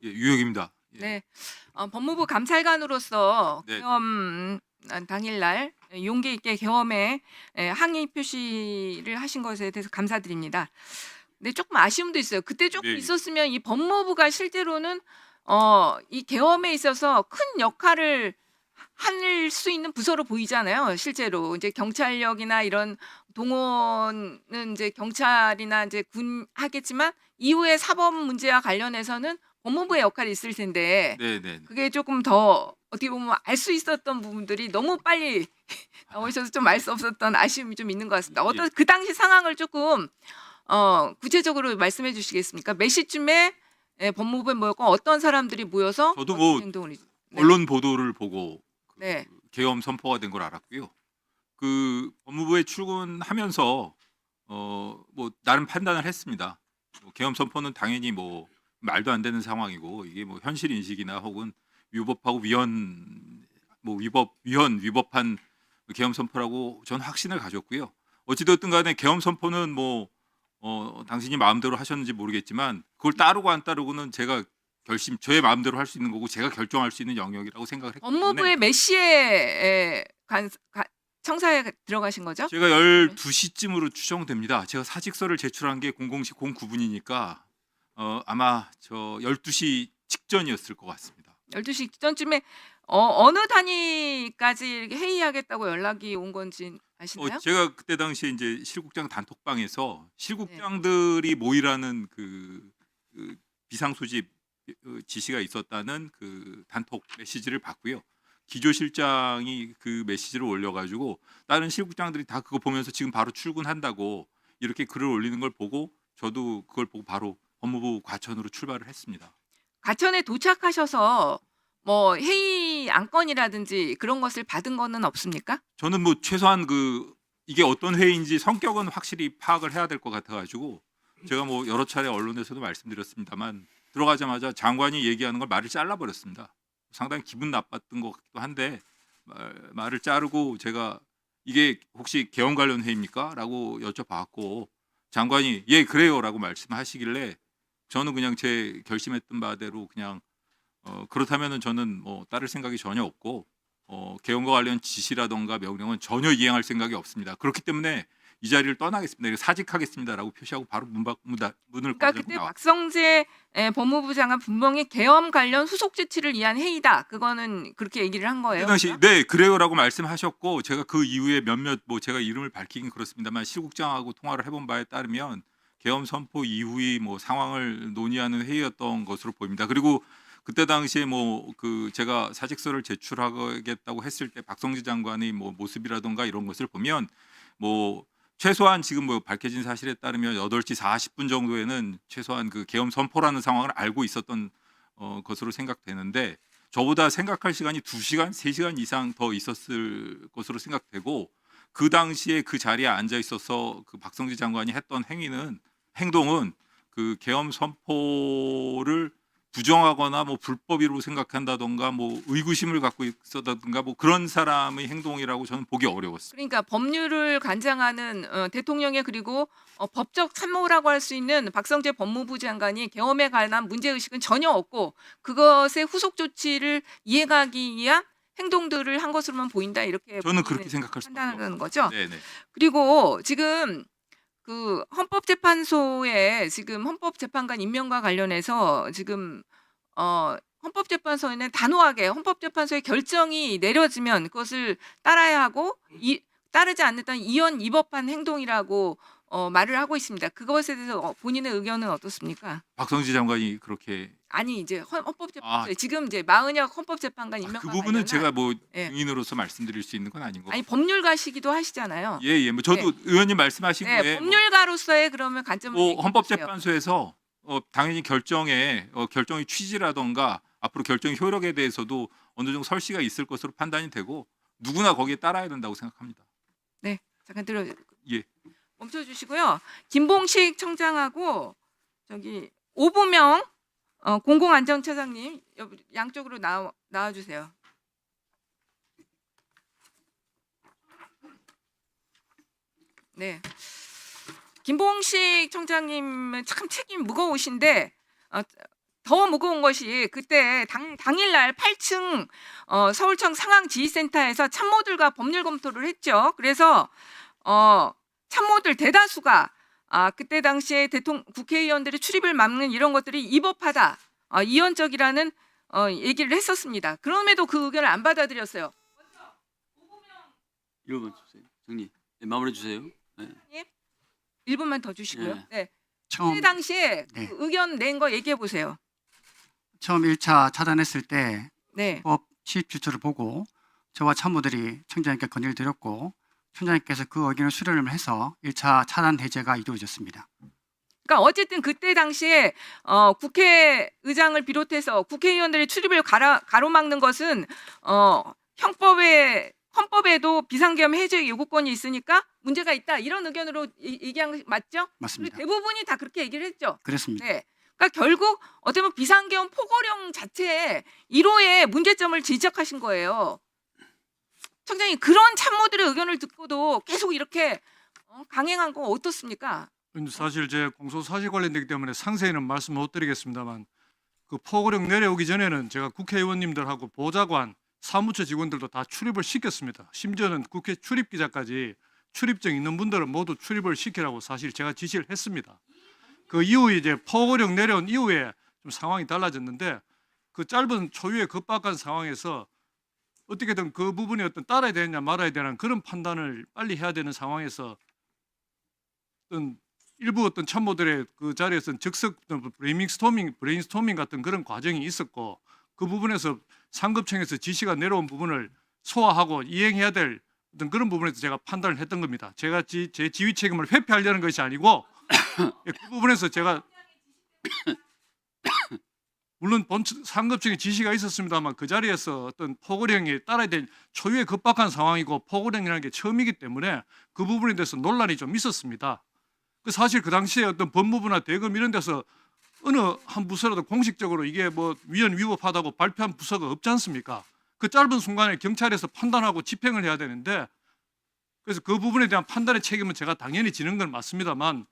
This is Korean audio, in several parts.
예, 유혁입니다. 예. 네. 법무부 감찰관으로서 네. 계엄 당일날 용기 있게 계엄에 항의 표시를 하신 것에 대해서 감사드립니다. 근데 조금 아쉬움도 있어요. 그때 조금 네. 있었으면 이 법무부가 실제로는 이 계엄에 있어서 큰 역할을 할 수 있는 부서로 보이잖아요. 실제로 이제 경찰력이나 이런 동원은 이제 경찰이나 이제 군 하겠지만 이후에 사법 문제와 관련해서는 법무부의 역할이 있을 텐데 네네. 그게 조금 더 어떻게 보면 알 수 있었던 부분들이 너무 빨리 나오셔서 좀 알 수 없었던 아쉬움이 좀 있는 것 같습니다. 예. 어떤 그 당시 상황을 조금 구체적으로 말씀해 주시겠습니까? 몇 시쯤에 법무부에 모였고 어떤 사람들이 모여서 저도 어떤 뭐 행동을 네. 언론 보도를 보고 네. 계엄 선포가 된 걸 알았고요. 그 법무부에 출근하면서 뭐 나름 판단을 했습니다. 계엄 선포는 당연히 뭐 말도 안 되는 상황이고 이게 뭐 현실 인식이나 혹은 위법하고 위법한 계엄 선포라고 저는 확신을 가졌고요. 어찌됐든 간에 계엄 선포는 뭐 당신이 마음대로 하셨는지 모르겠지만 그걸 따르고 안 따르고는 제가 저의 마음대로 할 수 있는 거고 제가 결정할 수 있는 영역이라고 생각을 했기 때문에 법무부의 몇 시에 청사에 들어가신 거죠? 제가 12시쯤으로 추정됩니다. 제가 사직서를 제출한 게 00시 09분이니까 아마 저 12시 직전이었을 것 같습니다. 12시 직전쯤에 어느 단위까지 이렇게 회의하겠다고 연락이 온 건지 아시나요? 제가 그때 당시에 이제 실국장 단톡방에서 네. 실국장들이 모이라는 그 비상소집 지시가 있었다는 그 단톡 메시지를 받고요. 기조실장이 그 메시지를 올려가지고 다른 실국장들이 다 그거 보면서 지금 바로 출근한다고 이렇게 글을 올리는 걸 보고 저도 그걸 보고 바로 법무부 과천으로 출발을 했습니다. 과천에 도착하셔서 뭐 회의 안건이라든지 그런 것을 받은 거는 없습니까? 저는 뭐 최소한 이게 어떤 회의인지 성격은 확실히 파악을 해야 될 것 같아가지고 제가 뭐 여러 차례 언론에서도 말씀드렸습니다만 들어가자마자 장관이 얘기하는 걸 말을 잘라버렸습니다. 상당히 기분 나빴던 것 같기도 한데 말을 자르고 제가 이게 혹시 계엄 관련 회의입니까? 라고 여쭤봤고 장관이 예 그래요라고 말씀하시길래 저는 그냥 제 결심했던 바대로 그냥 그렇다면은 저는 뭐 따를 생각이 전혀 없고 계엄과 관련 지시라던가 명령은 전혀 이행할 생각이 없습니다. 그렇기 때문에 이 자리를 떠나겠습니다. 사직하겠습니다라고 표시하고 바로 문을 그러니까 거들고 그때 나왔. 박성재 법무부 장관 분명히 계엄 관련 후속 조치를 위한 회의다. 그거는 그렇게 얘기를 한 그때 거예요. 당시 그죠? 네 그래요라고 말씀하셨고 제가 그 이후에 몇몇 뭐 제가 이름을 밝히긴 그렇습니다만 실국장하고 통화를 해본 바에 따르면 계엄 선포 이후의 뭐 상황을 논의하는 회의였던 것으로 보입니다. 그리고 그때 당시에 뭐 제가 사직서를 제출하겠다고 했을 때 박성재 장관의 뭐 모습이라던가 이런 것을 보면 뭐 최소한 지금 뭐 밝혀진 사실에 따르면 8시 40분 정도에는 최소한 그 계엄 선포라는 상황을 알고 있었던 것으로 생각되는데 저보다 생각할 시간이 2시간, 3시간 이상 더 있었을 것으로 생각되고 그 당시에 그 자리에 앉아 있어서 그 박성재 장관이 했던 행동은 그 계엄 선포를 부정하거나 뭐 불법이라고 생각한다던가 뭐 의구심을 갖고 있었다든가 뭐 그런 사람의 행동이라고 저는 보기 어려웠습니다. 그러니까 법률을 관장하는 대통령의 그리고 법적 참모라고 할 수 있는 박성재 법무부 장관이 계엄에 관한 문제 의식은 전혀 없고 그것의 후속 조치를 이행하기 위한 행동들을 한 것으로만 보인다 이렇게 저는 본인은 그렇게 생각할 수밖에 판단하는 없습니다. 거죠. 네네. 그리고 지금 그 헌법재판소에 지금 헌법재판관 임명과 관련해서 지금 헌법재판소에는 단호하게 헌법재판소의 결정이 내려지면 그것을 따라야 하고 따르지 않는다면 이원 위법한 행동이라고 말을 하고 있습니다. 그것에 대해서 본인의 의견은 어떻습니까? 박성재 장관이 그렇게 아니 이제 아, 헌법재판소에 지금 이제 마은혁 헌법재판관 그 임명과 부분은 관련한 제가 뭐 예. 증인으로서 말씀드릴 수 있는 건 아닌 것 아니 같고. 법률가시기도 하시잖아요. 예, 뭐 저도 의원님 말씀하신 네, 거에 법률가로서의 그러면 관점을 뭐 얘기해 주세요. 헌법재판소에서 당연히 결정의 취지라던가 앞으로 결정의 효력에 대해서도 어느 정도 설시가 있을 것으로 판단이 되고 누구나 거기에 따라야 된다고 생각합니다. 네, 잠깐 예. 멈춰 주시고요. 김봉식 청장하고 저기 오부명 공공안전처장님 양쪽으로 나와 주세요. 네. 김봉식 청장님은 참 책임 무거우신데 더 무거운 것이 그때 당일날 8층 서울청 상황지휘센터에서 참모들과 법률 검토를 했죠. 그래서 참모들 대다수가 그때 당시에 국회의원들의 출입을 막는 이런 것들이 위법하다, 이원적이라는 얘기를 했었습니다. 그럼에도 그 의견을 안 받아들였어요. 1분 주세요. 정리. 네, 마무리해 주세요. 네. 1분만 더 주시고요. 네. 네. 처음 그때 당시에 네. 그 의견 낸 거 얘기해 보세요. 처음 1차 차단했을 때 네. 법 시입 지수를 보고 저와 참모들이 청장님께 건의를 드렸고 청장님께서 그 의견을 수렴을 해서 1차 차단 해제가 이루어졌습니다. 그러니까 어쨌든 그때 당시에 국회의장을 비롯해서 국회의원들의 출입을 가로막는 것은 헌법에도 비상계엄 해제 요구권이 있으니까 문제가 있다, 이런 의견으로 얘기한 거 맞죠? 맞습니다. 그리고 대부분이 다 그렇게 얘기를 했죠. 그렇습니다. 네. 그러니까 결국 어떻게 보면 비상계엄 포고령 자체에 1호의 문제점을 지적하신 거예요. 청장님, 그런 참모들의 의견을 듣고도 계속 이렇게 강행한 거 어떻습니까? 근데 사실 제 공소 사실 관련되기 때문에 상세히는 말씀 못 드리겠습니다만, 그 포고령 내려오기 전에는 제가 국회의원님들하고 보좌관, 사무처 직원들도 다 출입을 시켰습니다. 심지어는 국회 출입 기자까지 출입증 있는 분들은 모두 출입을 시키라고 사실 제가 지시를 했습니다. 그 이후에 이제 포고령 내려온 이후에 좀 상황이 달라졌는데, 그 짧은 초유의 급박한 상황에서 어떻게든 그 부분이 따라야 되느냐 말아야 되는 그런 판단을 빨리 해야 되는 상황에서 일부 참모들의 그 자리에서는 즉석 브레인스토밍 같은 그런 과정이 있었고, 그 부분에서 상급청에서 지시가 내려온 부분을 소화하고 이행해야 될 그런 부분에서 제가 판단을 했던 겁니다. 제가 제 지휘 책임을 회피하려는 것이 아니고 그 부분에서 제가 물론 상급청의 지시가 있었습니다만 그 자리에서 포고령에 따라야 될 초유의 급박한 상황이고 포고령이라는 게 처음이기 때문에 그 부분에 대해서 논란이 좀 있었습니다. 사실 그 당시에 법무부나 대검 이런 데서 어느 한 부서라도 공식적으로 이게 위헌 위법하다고 발표한 부서가 없지 않습니까? 그 짧은 순간에 경찰에서 판단하고 집행을 해야 되는데, 그래서 그 부분에 대한 판단의 책임은 제가 당연히 지는 건 맞습니다만,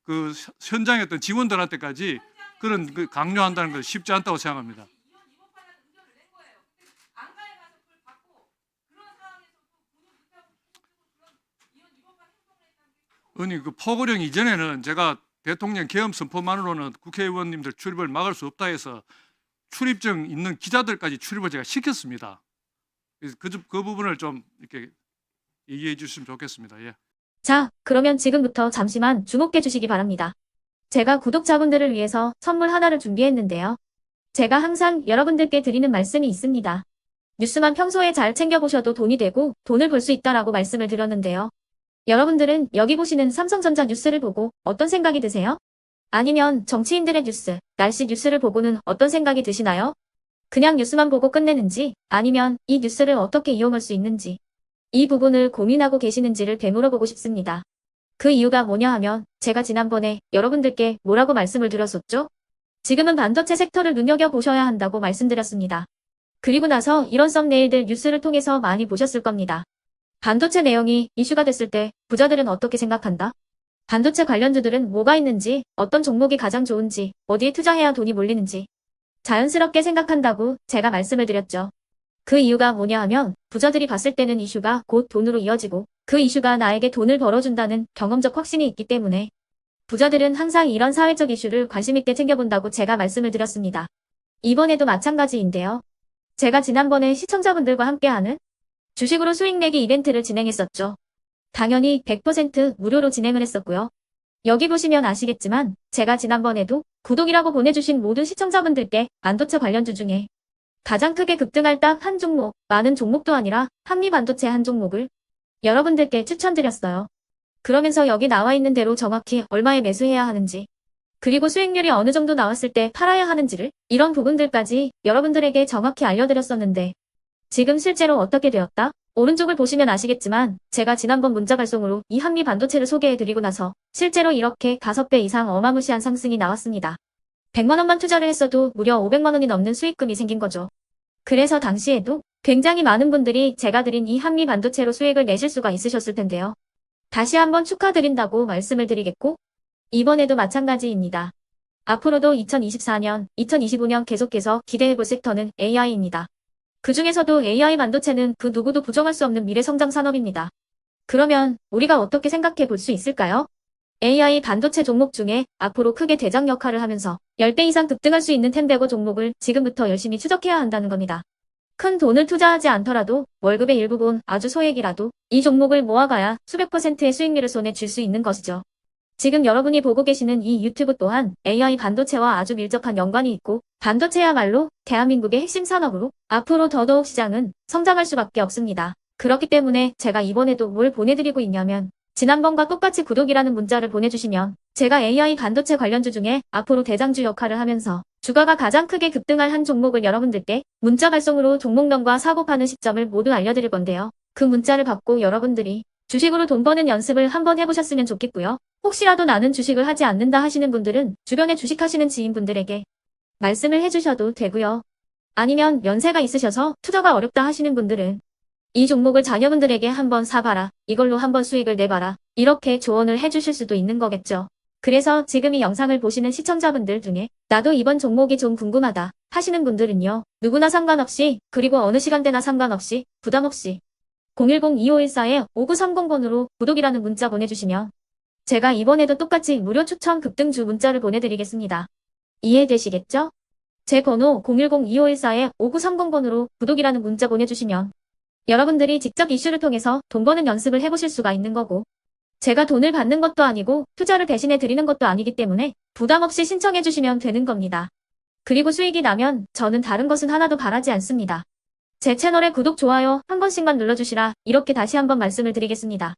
그 현장에 직원들한테까지 그런 강요한다는 건 쉽지 않다고 생각합니다. 아니, 그 포고령 이전에는 제가 대통령 계엄 선포만으로는 국회의원님들 출입을 막을 수 없다 해서 출입증 있는 기자들까지 출입을 제가 시켰습니다. 그래서 그 부분을 좀 이렇게 얘기해 주시면 좋겠습니다. 예. 자, 그러면 지금부터 잠시만 주목해 주시기 바랍니다. 제가 구독자분들을 위해서 선물 하나를 준비했는데요. 제가 항상 여러분들께 드리는 말씀이 있습니다. 뉴스만 평소에 잘 챙겨보셔도 돈이 되고 돈을 벌 수 있다라고 말씀을 드렸는데요. 여러분들은 여기 보시는 삼성전자 뉴스를 보고 어떤 생각이 드세요? 아니면 정치인들의 뉴스, 날씨 뉴스를 보고는 어떤 생각이 드시나요? 그냥 뉴스만 보고 끝내는지, 아니면 이 뉴스를 어떻게 이용할 수 있는지, 이 부분을 고민하고 계시는지를 되물어보고 싶습니다. 그 이유가 뭐냐 하면 제가 지난번에 여러분들께 뭐라고 말씀을 드렸었죠? 지금은 반도체 섹터를 눈여겨보셔야 한다고 말씀드렸습니다. 그리고 나서 이런 썸네일들 뉴스를 통해서 많이 보셨을 겁니다. 반도체 내용이 이슈가 됐을 때 부자들은 어떻게 생각한다? 반도체 관련주들은 뭐가 있는지, 어떤 종목이 가장 좋은지, 어디에 투자해야 돈이 몰리는지 자연스럽게 생각한다고 제가 말씀을 드렸죠. 그 이유가 뭐냐 하면 부자들이 봤을 때는 이슈가 곧 돈으로 이어지고 그 이슈가 나에게 돈을 벌어준다는 경험적 확신이 있기 때문에 부자들은 항상 이런 사회적 이슈를 관심 있게 챙겨본다고 제가 말씀을 드렸습니다. 이번에도 마찬가지인데요. 제가 지난번에 시청자분들과 함께하는 주식으로 수익 내기 이벤트를 진행했었죠. 당연히 100% 무료로 진행을 했었고요. 여기 보시면 아시겠지만 제가 지난번에도 구독이라고 보내주신 모든 시청자분들께 반도체 관련주 중에 가장 크게 급등할 딱 한 종목, 많은 종목도 아니라 한미반도체 한 종목을 여러분들께 추천드렸어요. 그러면서 여기 나와 있는 대로 정확히 얼마에 매수해야 하는지, 그리고 수익률이 어느 정도 나왔을 때 팔아야 하는지를, 이런 부분들까지 여러분들에게 정확히 알려드렸었는데 지금 실제로 어떻게 되었다? 오른쪽을 보시면 아시겠지만 제가 지난번 문자 발송으로 이 한미 반도체를 소개해드리고 나서 실제로 이렇게 5배 이상 어마무시한 상승이 나왔습니다. 100만 원만 투자를 했어도 무려 500만 원이 넘는 수익금이 생긴 거죠. 그래서 당시에도 굉장히 많은 분들이 제가 드린 이 한미 반도체로 수익을 내실 수가 있으셨을 텐데요. 다시 한번 축하드린다고 말씀을 드리겠고, 이번에도 마찬가지입니다. 앞으로도 2024년, 2025년 계속해서 기대해볼 섹터는 AI입니다. 그 중에서도 AI 반도체는 그 누구도 부정할 수 없는 미래 성장 산업입니다. 그러면 우리가 어떻게 생각해 볼 수 있을까요? AI 반도체 종목 중에 앞으로 크게 대장 역할을 하면서 10배 이상 급등할 수 있는 텐베고 종목을 지금부터 열심히 추적해야 한다는 겁니다. 큰 돈을 투자하지 않더라도 월급의 일부분 아주 소액이라도 이 종목을 모아가야 수백 %의 수익률을 손에 쥘 수 있는 것이죠. 지금 여러분이 보고 계시는 이 유튜브 또한 AI 반도체와 아주 밀접한 연관이 있고 반도체야말로 대한민국의 핵심 산업으로 앞으로 더더욱 시장은 성장할 수밖에 없습니다. 그렇기 때문에 제가 이번에도 뭘 보내드리고 있냐면 지난번과 똑같이 구독이라는 문자를 보내주시면 제가 AI 반도체 관련주 중에 앞으로 대장주 역할을 하면서 주가가 가장 크게 급등할 한 종목을 여러분들께 문자 발송으로 종목명과 사고 파는 시점을 모두 알려드릴 건데요. 그 문자를 받고 여러분들이 주식으로 돈 버는 연습을 한번 해보셨으면 좋겠고요. 혹시라도 나는 주식을 하지 않는다 하시는 분들은 주변에 주식하시는 지인분들에게 말씀을 해주셔도 되고요. 아니면 연세가 있으셔서 투자가 어렵다 하시는 분들은 이 종목을 자녀분들에게 한번 사봐라. 이걸로 한번 수익을 내봐라. 이렇게 조언을 해주실 수도 있는 거겠죠. 그래서 지금 이 영상을 보시는 시청자분들 중에 나도 이번 종목이 좀 궁금하다 하시는 분들은요. 누구나 상관없이 그리고 어느 시간대나 상관없이 부담 없이 010-2514-5930번으로 구독이라는 문자 보내주시면 제가 이번에도 똑같이 무료 추천 급등주 문자를 보내드리겠습니다. 이해되시겠죠? 제 번호 010-2514-5930번으로 구독이라는 문자 보내주시면 여러분들이 직접 이슈를 통해서 돈 버는 연습을 해보실 수가 있는 거고 제가 돈을 받는 것도 아니고 투자를 대신해 드리는 것도 아니기 때문에 부담 없이 신청해 주시면 되는 겁니다. 그리고 수익이 나면 저는 다른 것은 하나도 바라지 않습니다. 제 채널에 구독, 좋아요 한 번씩만 눌러주시라 이렇게 다시 한번 말씀을 드리겠습니다.